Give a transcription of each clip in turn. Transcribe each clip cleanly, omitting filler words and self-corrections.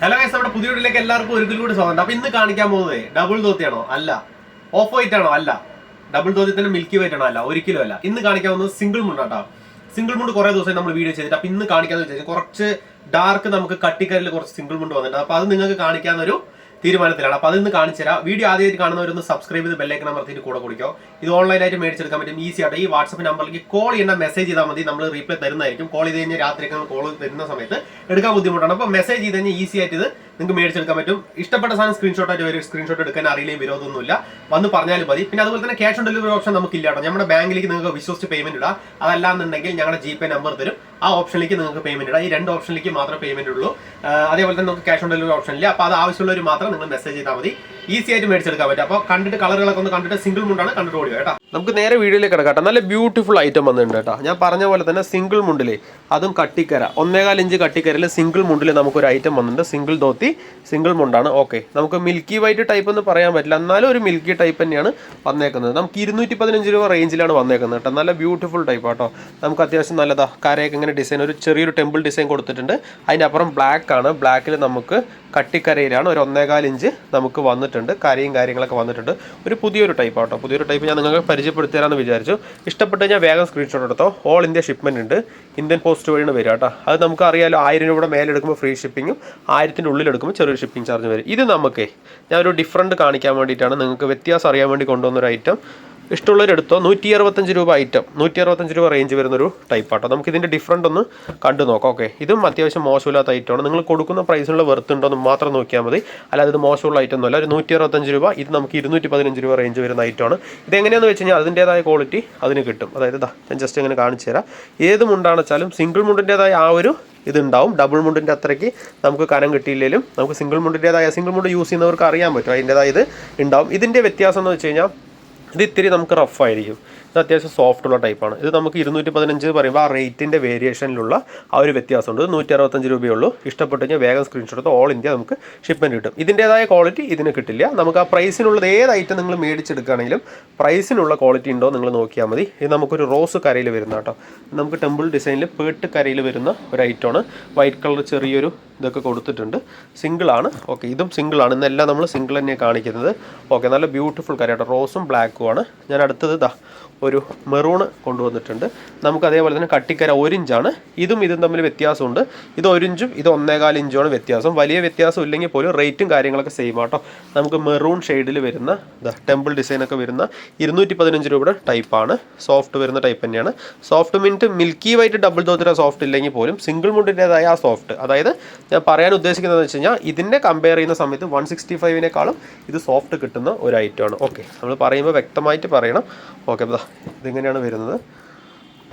Hello guys, നമ്മുടെ പുതിയ വീട്ടിലേക്ക് എല്ലാവർക്കും ഒരിക്കൽ കൂടി സ്വാഗതം. അപ്പൊ ഇന്ന് കാണിക്കാൻ പോകുന്നത് ഡബിൾ ധോത്തിയാണോ? അല്ല. ഓഫ് വൈറ്റ് ആണോ? അല്ല. ഡബിൾ ധോത്തി തന്നെ മിൽക്കി വൈറ്റ് ആണോ? അല്ല, ഒരിക്കലും അല്ല. ഇന്ന് കാണിക്കാൻ പോകുന്നത് സിംഗിൾ മുണ്ടാട്ടോ. സിംഗിൾ മുണ്ട് കുറെ ദിവസം നമ്മൾ വീഡിയോ ചെയ്തിട്ട് അപ്പൊ ഇന്ന് കാണിക്കാന്ന് വെച്ചാൽ കുറച്ച് ഡാർക്ക് നമുക്ക് കട്ടിക്കരിൽ കുറച്ച് സിംഗിൾ മുണ്ട് വന്നിട്ടുണ്ട്. അപ്പൊ അത് നിങ്ങൾക്ക് കാണിക്കാവുന്ന ഒരു തീരുമാനത്തിലാണ്. അപ്പൊ അതിന്ന് കാണിച്ചു തരാം. വീഡിയോ ആദ്യമായിട്ട് കാണുന്നവരൊന്ന് സബ്സ്ക്രൈബ് ചെയ്ത് ബെല്ലൈക്കൺ അമർത്തിയിട്ട് കൂടെ കുടിക്കോ. ഇത് ഓൺലൈനായിട്ട് മേടിച്ചെടുക്കാൻ പറ്റും, ഈസി ആയിട്ട്. ഈ വാട്സ്ആപ്പ് നമ്പറിലേക്ക് കോൾ ചെയ്യേണ്ട, മെസ്സേജ് ചെയ്താൽ മതി, നമ്മൾ റീപ്ലൈ തരുന്നതായിരിക്കും. കോൾ ചെയ്ത് കഴിഞ്ഞാൽ രാത്രിയൊക്കെ കോൾ വരുന്ന സമയത്ത് എടുക്കാൻ ബുദ്ധിമുട്ടാണ്. അപ്പോൾ മെസ്സേജ് ചെയ്ത് കഴിഞ്ഞാൽ ഈസി ആയിട്ട് ഇത് നിങ്ങൾക്ക് മേടിച്ചെടുക്കാൻ പറ്റും. ഇഷ്ടപ്പെട്ട സാധനം സ്ക്രീൻഷോട്ട് ആയിട്ട് വരും. സ്ക്രീൻഷോട്ട് എടുക്കാൻ അറിയില്ലെങ്കിൽ വിരോധമൊന്നുമില്ല, വന്ന് പറഞ്ഞാലും മതി. പിന്നെ അതുപോലെ തന്നെ ക്യാഷ് ഓൺ ഡെലിവറി ഓപ്ഷൻ നമുക്കില്ല കേട്ടോ. നമ്മുടെ ബാങ്കിലേക്ക് നിങ്ങൾക്ക് വിശ്വസിച്ച് പേയ്മെന്റ് ഇടാം. അതല്ലാന്നുണ്ടെങ്കിൽ ഞങ്ങളുടെ GPay നമ്പർ തരും, ആ ഓപ്ഷനിലേക്ക് നിങ്ങൾക്ക് പേയ്മെന്റ് ഇടാം. ഈ രണ്ട് ഓപ്ഷനിലേക്ക് മാത്രമേ പേയ്മെന്റ് ഉള്ളൂ. അതേപോലെ തന്നെ നമുക്ക് ക്യാഷ് ഓൺ ഡെലിവറി ഓപ്ഷൻ ഇല്ല. അപ്പോൾ അത് ആവശ്യമുള്ളവർ മാത്രം നിങ്ങൾ മെസ്സേജ് ചെയ്താൽ മതി, ഈസി ആയിട്ട് മേടിച്ചെടുക്കാൻ പറ്റും. അപ്പോൾ കണ്ടിട്ട് കളറുകളൊക്കെ ഒന്ന് കണ്ടിട്ട് സിംഗിൾ മുണ്ടാണ് കണ്ടിട്ട് ഓടിയോ കേട്ടോ. നമുക്ക് നേരെ വീഡിയോയിലേക്ക് കിടക്കാം. നല്ല ബ്യൂട്ടിഫുൾ ഐറ്റം വന്നിട്ടുണ്ട് കേട്ടോ. ഞാൻ പറഞ്ഞ പോലെ തന്നെ സിംഗിൾ മുണ്ടിൽ, അതും കട്ടിക്കര 1.25 ഇഞ്ച് കട്ടിക്കരയിൽ സിംഗിൾ മുണ്ടിൽ നമുക്കൊരു ഐറ്റം വന്നിട്ടുണ്ട്. സിംഗിൾ ധോത്തി സിംഗിൾ മുണ്ടാണ്. ഓക്കെ, നമുക്ക് മിൽക്കി വൈറ്റ് ടൈപ്പ് എന്ന് പറയാൻ പറ്റില്ല, എന്നാലും ഒരു മിൽക്കി ടൈപ്പ് തന്നെയാണ് വന്നേക്കുന്നത്. നമുക്ക് 215 രൂപ റേഞ്ചിലാണ് വന്നേക്കുന്നത് കേട്ടോ. നല്ല ബ്യൂട്ടിഫുൾ ടൈപ്പ് കേട്ടോ. നമുക്ക് അത്യാവശ്യം നല്ലതാ കരയൊക്കെ ഇങ്ങനെ ഡിസൈൻ, ഒരു ചെറിയൊരു ടെമ്പിൾ ഡിസൈൻ കൊടുത്തിട്ടുണ്ട്. അതിനപ്പുറം ബ്ലാക്ക് ആണ്. ബ്ലാക്കിൽ നമുക്ക് കട്ടിക്കരയിലാണ് ഒരു 1.25 ഇഞ്ച് നമുക്ക് വന്നിട്ടുണ്ട്. കരയും കാര്യങ്ങളൊക്കെ വന്നിട്ടുണ്ട്. ഒരു പുതിയൊരു ടൈപ്പ് ആട്ടോ. പുതിയൊരു ടൈപ്പ് ഞാൻ നിങ്ങൾക്ക് പരിചയപ്പെടുത്തി തരാമെന്ന് വിചാരിച്ചു. ഇഷ്ടപ്പെട്ട് കഴിഞ്ഞാൽ വേഗം സ്ക്രീൻഷോട്ട് എടുത്തോ. ഓൾ ഇന്ത്യ ഷിപ്മെൻറ്റ് ഉണ്ട്. ഇന്ത്യൻ പോസ്റ്റ് വഴിയാണ് വരിക കേട്ടോ. അത് നമുക്ക് അറിയാലോ, 1000 രൂപയുടെ മേലെ എടുക്കുമ്പോൾ ഫ്രീ ഷിപ്പിങ്ങും, 1000-ൻ്റെ ഉള്ളിൽ എടുക്കുമ്പോൾ ചെറിയൊരു ഷിപ്പിംഗ് ചാർജ് വരും. ഇത് നമുക്ക് ഞാനൊരു ഡിഫറൻറ്റ് കാണിക്കാൻ വേണ്ടിയിട്ടാണ്, നിങ്ങൾക്ക് വ്യത്യാസം അറിയാൻ വേണ്ടി കൊണ്ടുവന്നൊരു ഐറ്റം. ഇഷ്ടമുള്ളവരെടുത്തോ. 165 രൂപ ഐറ്റം, 165 രൂപ റേഞ്ച് വരുന്നൊരു ടൈപ്പ് ആട്ടോ. നമുക്ക് ഇതിൻ്റെ ഡിഫറൻറ്റ് ഒന്ന് കണ്ടു നോക്കാം. ഓക്കെ, ഇതും അത്യാവശ്യം മോശമില്ലാത്ത ഐറ്റമാണ്. നിങ്ങൾ കൊടുക്കുന്ന പ്രൈസിനുള്ള വെർത്ത് ഉണ്ടോ എന്ന് മാത്രം നോക്കിയാൽ മതി, അല്ലാതെ ഇത് മോശമുള്ള ഐറ്റം ഒന്നുമല്ല. ഒരു 165 രൂപ, ഇത് നമുക്ക് 215 രൂപ റേഞ്ച് വരുന്ന ഐറ്റമാണ്. ഇതെങ്ങനെയാണെന്ന് വെച്ച് കഴിഞ്ഞാൽ അതിൻ്റേതായ ക്വാളിറ്റി അതിന് കിട്ടും. അതായത് ഞാൻ ജസ്റ്റ് ഇങ്ങനെ കാണിച്ചു തരാം. ഏത് മുണ്ടാണെന്ന് വെച്ചാലും സിംഗിൾ മുണ്ടിൻ്റേതായ ആ ഒരു ഇതുണ്ടാവും. ഡബിൾ മുണ്ടിൻ്റെ അത്രയ്ക്ക് നമുക്ക് കനം കിട്ടിയില്ലെങ്കിലും നമുക്ക് സിംഗിൾ മുണ്ടിൻ്റേതായ, സിംഗിൾ മുണ്ട് യൂസ് ചെയ്യുന്നവർക്ക് അറിയാൻ പറ്റും, അതിൻ്റേതായ ഇത് ഉണ്ടാവും. ഇതിൻ്റെ വ്യത്യാസം എന്ന് വെച്ച് കഴിഞ്ഞാൽ ഇത് ഇത്തിരി നമുക്ക് റഫായിരിക്കും. ഇത് അത്യാവശ്യം സോഫ്റ്റുള്ള ടൈപ്പാണ്. ഇത് നമുക്ക് 215 പറയുമ്പോൾ ആ റേറ്റിൻ്റെ വേരിയേഷനിലുള്ള ആ ഒരു വ്യത്യാസമുണ്ട്. 165 രൂപയേ ഉള്ളൂ. ഇഷ്ടപ്പെട്ട് കഴിഞ്ഞാൽ വേഗം സ്ക്രീൻഷോട്ട് എടുത്ത് ഓൾ ഇന്ത്യ നമുക്ക് ഷിപ്മെൻറ്റ് കിട്ടും. ഇതിൻ്റേതായ ക്വാളിറ്റി ഇതിന് കിട്ടില്ല. നമുക്ക് ആ പ്രൈസിനുള്ളത് ഏത് ഐറ്റം നിങ്ങൾ മേടിച്ചെടുക്കുകയാണെങ്കിലും പ്രൈസിനുള്ള ക്വാളിറ്റി ഉണ്ടോ നിങ്ങൾ നോക്കിയാൽ മതി. ഇത് നമുക്കൊരു റോസ് കരയിൽ വരുന്ന കേട്ടോ. നമുക്ക് ടെമ്പിൾ ഡിസൈനിൽ പേട്ട് കരയിൽ വരുന്ന ഒരു ഐറ്റമാണ്. വൈറ്റ് കളർ ചെറിയൊരു ഇതൊക്കെ കൊടുത്തിട്ടുണ്ട്. സിംഗിളാണ്. ഓക്കെ, ഇതും സിംഗിളാണ്. ഇന്നെല്ലാം നമ്മൾ സിംഗിൾ തന്നെയാണ് കാണിക്കുന്നത്. ഓക്കെ, നല്ല ബ്യൂട്ടിഫുൾ കരയാട്ടോ. റോസും ബ്ലാക്കുമാണ്. ഞാൻ അടുത്തത് ഒരു മെറൂൺ കൊണ്ടുവന്നിട്ടുണ്ട്. നമുക്ക് അതേപോലെ തന്നെ കട്ടിക്കര 1 ഇഞ്ചാണ്. ഇതും തമ്മിൽ വ്യത്യാസമുണ്ട്. ഇത് 1 ഇഞ്ചും ഇത് 1.25 ഇഞ്ചുമാണ് വ്യത്യാസം. വലിയ വ്യത്യാസം ഇല്ലെങ്കിൽ പോലും റേറ്റും കാര്യങ്ങളൊക്കെ സെയിം ആട്ടോ. നമുക്ക് മെറൂൺ ഷെയ്ഡിൽ വരുന്ന ടെമ്പിൾ ഡിസൈനൊക്കെ വരുന്ന 215 രൂപയുടെ ടൈപ്പാണ്. സോഫ്റ്റ് വരുന്ന ടൈപ്പ് തന്നെയാണ്. Soft mint milky white double ധോത്തിര സോഫ്റ്റ് ഇല്ലെങ്കിൽ പോലും സിംഗിൾ മുണ്ടിൻ്റേതായ ആ സോഫ്റ്റ്, അതായത് ഞാൻ പറയാൻ ഉദ്ദേശിക്കുന്നത് വെച്ച് കഴിഞ്ഞാൽ ഇതിനെ കമ്പയർ ചെയ്യുന്ന സമയത്ത് 165-നേക്കാളും ഇത് സോഫ്റ്റ് കിട്ടുന്ന ഒരു ഐറ്റമാണ്. ഓക്കെ, നമ്മൾ പറയുമ്പോൾ വ്യക്തമായിട്ട് പറയണം. ഓക്കെ, ഇതിങ്ങനെയാണ് വരുന്നത്.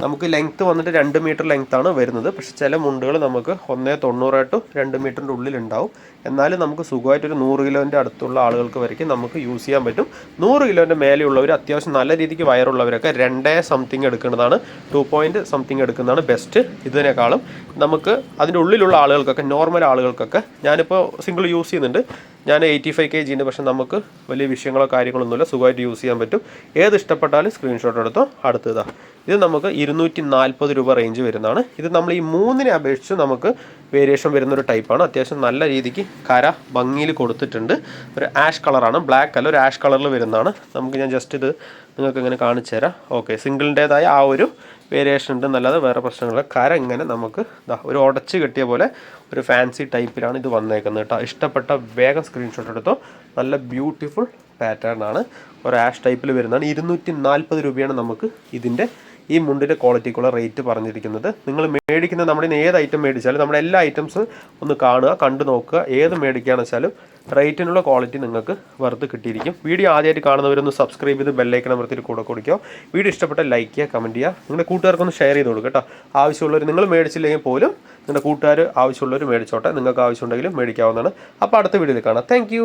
നമുക്ക് ലെങ്ത്ത് വന്നിട്ട് 2 മീറ്റർ ലെങ്ത്താണ് വരുന്നത്. പക്ഷെ ചില മുണ്ടുകൾ നമുക്ക് 1.90 to 2 മീറ്ററിൻ്റെ ഉള്ളിലുണ്ടാവും. എന്നാലും നമുക്ക് സുഖമായിട്ടൊരു 100 കിലോൻ്റെ അടുത്തുള്ള ആളുകൾക്ക് വരയ്ക്കും നമുക്ക് യൂസ് ചെയ്യാൻ പറ്റും. 100 കിലോൻ്റെ മേലെയുള്ളവർ, അത്യാവശ്യം നല്ല രീതിക്ക് വയറുള്ളവരൊക്കെ 2 സംതിങ് എടുക്കുന്നതാണ്, 2 പോയിൻറ്റ് സംതിങ് എടുക്കുന്നതാണ് ബെസ്റ്റ്. ഇതിനേക്കാളും നമുക്ക് അതിൻ്റെ ഉള്ളിലുള്ള ആളുകൾക്കൊക്കെ, നോർമൽ ആളുകൾക്കൊക്കെ, ഞാനിപ്പോൾ സിംഗിൾ യൂസ് ചെയ്യുന്നുണ്ട്. ഞാൻ 85 kg ഉണ്ട്. പക്ഷെ നമുക്ക് വലിയ വിഷയങ്ങളോ കാര്യങ്ങളൊന്നുമില്ല, സുഖമായിട്ട് യൂസ് ചെയ്യാൻ പറ്റും. ഏത് ഇഷ്ടപ്പെട്ടാലും സ്ക്രീൻഷോട്ട് എടുത്തോ. അടുത്തതാണ് ഇത് നമുക്ക് 240 രൂപ റേഞ്ച് വരുന്നതാണ്. ഇത് നമ്മൾ ഈ 3-നെ അപേക്ഷിച്ച് നമുക്ക് വേരിയേഷൻ വരുന്നൊരു ടൈപ്പാണ്. അത്യാവശ്യം നല്ല രീതിക്ക് കര ഭംഗിയിൽ കൊടുത്തിട്ടുണ്ട്. ഒരു ആഷ് കളറാണ്, ബ്ലാക്ക് അല്ല, ഒരു ആഷ് കളറിൽ വരുന്നതാണ്. നമുക്ക് ഞാൻ ജസ്റ്റ് ഇത് നിങ്ങൾക്ക് ഇങ്ങനെ കാണിച്ചു തരാം. ഓക്കെ, സിംഗിളിൻ്റേതായ ആ ഒരു വേരിയേഷൻ ഉണ്ട് എന്നല്ലാതെ വേറെ പ്രശ്നങ്ങളില്ല. കര ഇങ്ങനെ നമുക്ക് ഒരു ഉടച്ച് കെട്ടിയ പോലെ ഒരു ഫാൻസി ടൈപ്പിലാണ് ഇത് വന്നേക്കുന്നത് കേട്ടോ. ഇഷ്ടപ്പെട്ട വേഗം സ്ക്രീൻഷോട്ട് എടുത്തോ. നല്ല ബ്യൂട്ടിഫുൾ പാറ്റേൺ ആണ്. ഒരു ആഷ് ടൈപ്പിൽ വരുന്നതാണ്. 240 രൂപയാണ് നമുക്ക് ഇതിൻ്റെ ഈ മുണ്ടിൻ്റെ ക്വാളിറ്റിക്കുള്ള റേറ്റ് പറഞ്ഞിരിക്കുന്നത്. നിങ്ങൾ മേടിക്കുന്ന നമ്മുടെ ഏത് ഐറ്റം മേടിച്ചാലും നമ്മുടെ എല്ലാ ഐറ്റംസ് ഒന്ന് കാണുക, കണ്ടു നോക്കുക. ഏത് മേടിക്കുകയാണെന്ന് വെച്ചാലും റേറ്റിനുള്ള ക്വാളിറ്റി നിങ്ങൾക്ക് വെറുതെ കിട്ടിയിരിക്കും. വീഡിയോ ആദ്യമായിട്ട് കാണുന്നവരൊന്ന് സബ്സ്ക്രൈബ് ചെയ്ത് ബെല്ലൈക്കൺ അമർത്തിയിട്ട് കൂടെ കൊടുക്കുക. വീഡിയോ ഇഷ്ടപ്പെട്ട ലൈക്ക് ചെയ്യുക, കമൻറ്റ് ചെയ്യുക. നിങ്ങളുടെ കൂട്ടുകാർക്കൊന്ന് ഷെയർ ചെയ്ത് കൊടുക്കുക കേട്ടോ. ആവശ്യമുള്ളവർ, നിങ്ങൾ മേടിച്ചില്ലെങ്കിൽ പോലും നിങ്ങളുടെ കൂട്ടുകാർ ആവശ്യമുള്ളവർ മേടിച്ചോട്ടെ. നിങ്ങൾക്ക് ആവശ്യമുണ്ടെങ്കിലും മേടിക്കാവുന്നതാണ്. അപ്പോൾ അടുത്ത വീഡിയോയിൽ കാണാം. താങ്ക്